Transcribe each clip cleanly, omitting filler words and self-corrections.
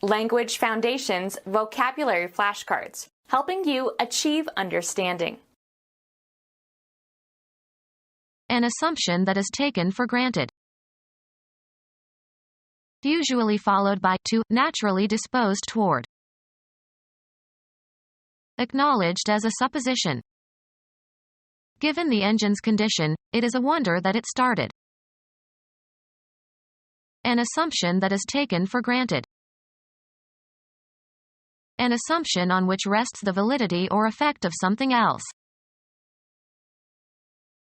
Language Foundations Vocabulary Flashcards, helping you achieve understanding. An assumption that is taken for granted. Usually followed by to, naturally disposed toward. Acknowledged as a supposition. Given the engine's condition, it is a wonder that it started. An assumption that is taken for granted. An assumption on which rests the validity or effect of something else.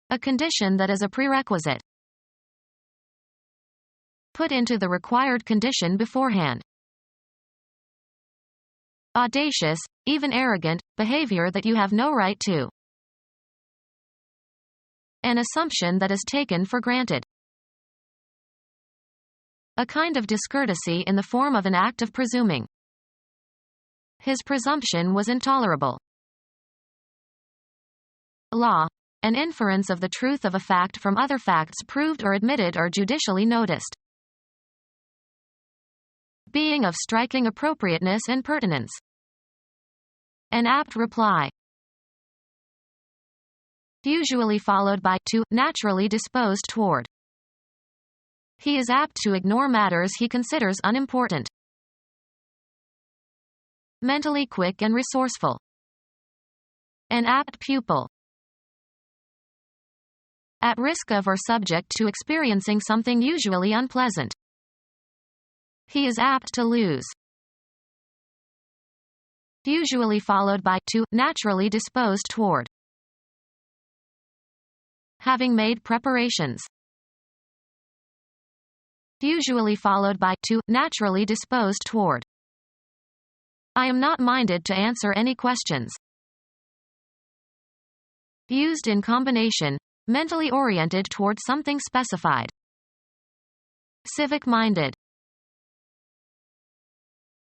A condition that is a prerequisite. Put into the required condition beforehand. Audacious, even arrogant, behavior that you have no right to. An assumption that is taken for granted. A kind of discourtesy in the form of an act of presuming. His presumption was intolerable. Law. An inference of the truth of a fact from other facts proved or admitted or judicially noticed. Being of striking appropriateness and pertinence. An apt reply. Usually followed by to, naturally disposed toward. He is apt to ignore matters he considers unimportant. Mentally quick and resourceful. An apt pupil. At risk of or subject to experiencing something usually unpleasant. He is apt to lose. Usually followed by to, naturally disposed toward. Having made preparations. Usually followed by to, naturally disposed toward. I am not minded to answer any questions. Used in combination, mentally oriented toward something specified. Civic-minded.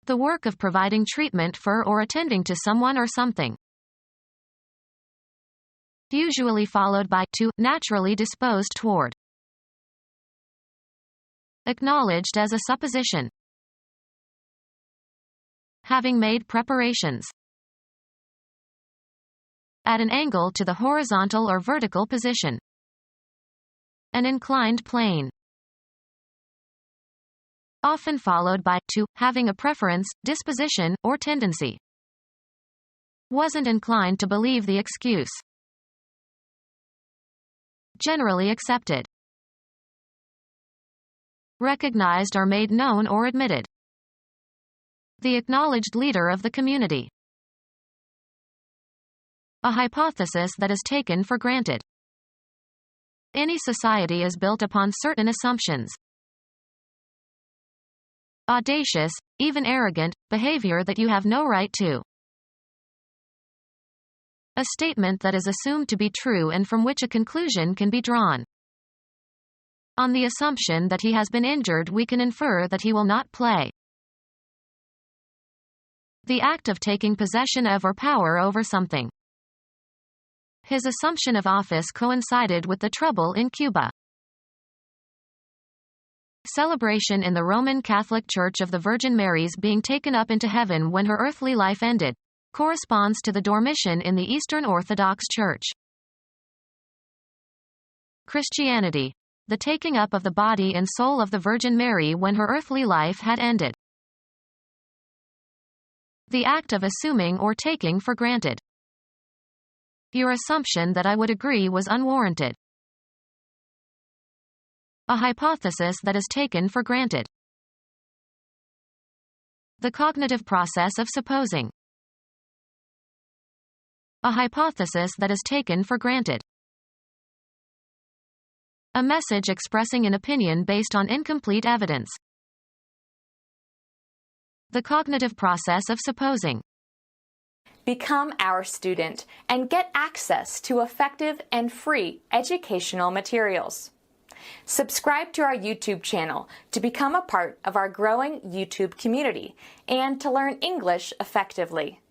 The work of providing treatment for or attending to someone or something. Usually followed by to, naturally disposed toward. Acknowledged as a supposition. Having made preparations. At an angle to the horizontal or vertical position. An inclined plane. Often followed by to, having a preference, disposition, or tendency. Wasn't inclined to believe the excuse. Generally accepted. Recognized or made known or admitted. The acknowledged leader of the community. A hypothesis that is taken for granted. Any society is built upon certain assumptions. Audacious, even arrogant, behavior that you have no right to. A statement that is assumed to be true and from which a conclusion can be drawn. On the assumption that he has been injured, we can infer that he will not play. The act of taking possession of or power over something. His assumption of office coincided with the trouble in Cuba. Celebration in the Roman Catholic Church of the Virgin Mary's being taken up into heaven when her earthly life ended, corresponds to the Dormition in the Eastern Orthodox Church. Christianity. The taking up of the body and soul of the Virgin Mary when her earthly life had ended. The act of assuming or taking for granted. Your assumption that I would agree was unwarranted. A hypothesis that is taken for granted. The cognitive process of supposing. A hypothesis that is taken for granted. A message expressing an opinion based on incomplete evidence. The cognitive process of supposing. Become our student and get access to effective and free educational materials. Subscribe to our YouTube channel to become a part of our growing YouTube community and to learn English effectively.